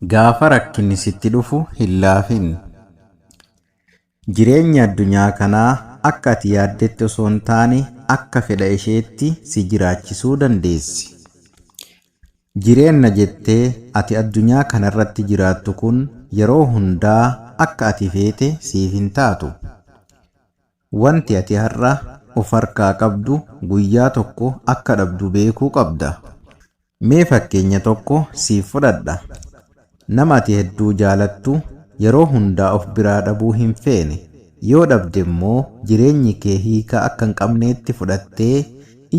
Gaafa rakkinni sitti dhufu hin laafin. Jireenya addunyaa kanaa akka ati yaaddetti osoo hin taane akka fedha isheetti si jiraachisuu dandeessi. Jireenya jettee ati addunyaa kanarratti jiraattu kun yeroo hundaa akka ati feete siif hin taatu. Wanti ati har'a of harkaa qabdu guyyaa tokko akka dhabdu beekuu qabda. Mee fakkeenya tokko siif fudhadha. Nama ati hedduu jaalattu yeroo hundaa of biraa dhabuu hin feene. Yoo dhabde immoo jireenyi kee hiika akka hin qabneetti fudhattee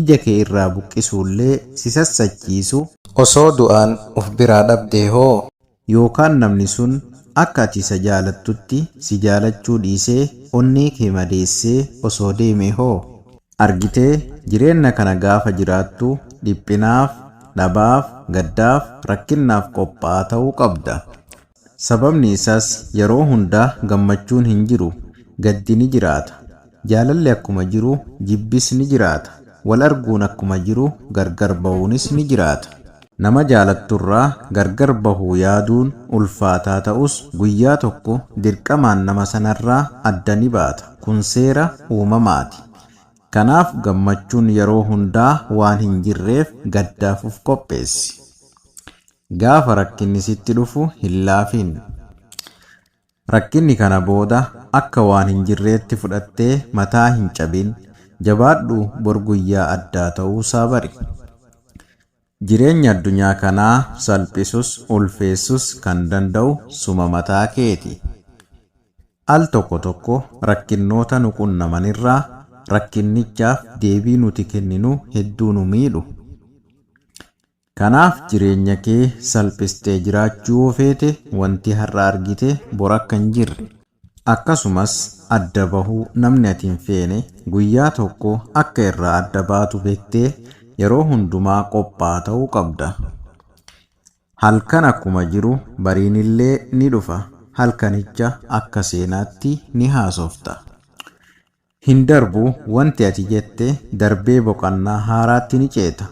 ija kee irraa buqqisuullee si sassachiisu. Osoo du'aan of biraa dhabdee hoo? Yookaan namni sun akka ati isa jaalattutti si jaalachuu dhiisee onnee kee madeessee osoo deemee hoo? Argitee jireenya kana gaafa jiraattu dhiphinaaf, dhabaaf, gaddaaf, rakkinnaaf qophaa'aa ta'uu qabda. Sababni isaas yeroo hundaa gammachuun hin jiru, gaddi ni jiraata. Jaalalli akkuma jiru jibbis ni jiraata. Wal arguun akkuma jiru gargar bahuunis ni jiraata. Nama jaalatturraa gargar bahuu yaaduun ulfaataa ta'us guyyaa tokko dirqamaan nama sanarraa adda ni baata. Kun seera uumamaati. Kanaaf gammachuun yeroo hundaa waan hin jirreef gaddaaf of qopheessi. Gaafa rakkinni sitti dhufu hin laafin. Rakkinni kana booda akka waan hin jirreetti fudhattee mataa hin cabin. Jabaadhu bor guyyaa addaa ta'uusaa bari. Jireenya addunyaa kanaa salphisus ulfeessus kan danda'u suma mataa keeti. Al tokko tokko rakkinnoota nu qunnamanirraa rakkinnichaaf deebii nuti kenninu hedduu nu miidhu. Kanaaf jireenya kee salphistee jiraachuu feete wanti har'a argite bor akka hin jirre. Akkasumas adda bahuu namni ati hin feene guyyaa tokko akka irraa adda baatu beektee yeroo hundumaa qophaa'aa ta'uu qabda. Halkan akkuma jiru bariinillee ni dhufa. Halkanicha akka seenaatti ni haasofta. Hin darbu wanti ati jette darbee boqonnaa haaraatti ni ceeta.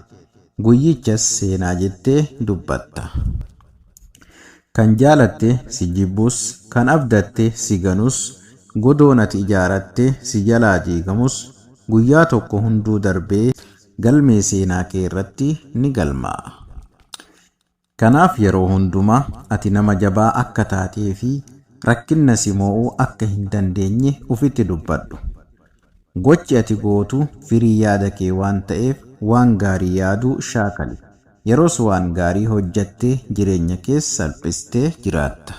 Guyyichas seenaa jettee dubbatta. Kan jaalatte si jibbus, kan abdatte si ganus, godoon ati ijaaratte si jalaa diigamus guyyaa tokko hunduu darbee galmee seenaa kee irratti ni galmaa'a. Kanaaf yeroo hundumaa ati nama jabaa akka taatee fi rakkinna si mo'uu akka hin dandeenye ufitti dubbadhu. Gochi ati gootu firii yaada kee waan ta'eef waan gaarii yaaduu shaakali. Yeroos waan gaarii hojjattee jireenya kee salphistee jiraatta.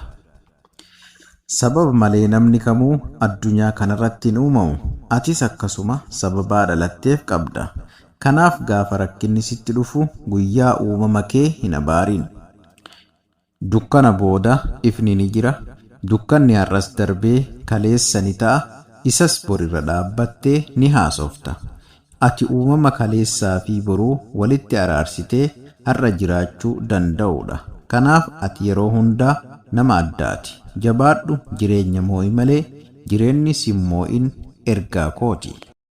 Sababa malee namni kamuu addunyaa kanarratti hin uumamu. Atis akkasuma sababaa dhalatteef qabda. Kanaaf gaafa rakkinni sitti dhufu guyyaa uumama kee hin abaarin. Dukkana booda ifni ni jira. Dukkanni har'as darbee kaleessa ni ta'a. Isas borirra dhaabbattee ni haasofta. Ati uumama kaleessaa fi boruu walitti araarsitee har'a jiraachuu danda'udha. Kanaaf ati yeroo hundaa nama addaati. Jabaadhu jireenya moo'i malee jireenyi si moo'in ergaa kooti.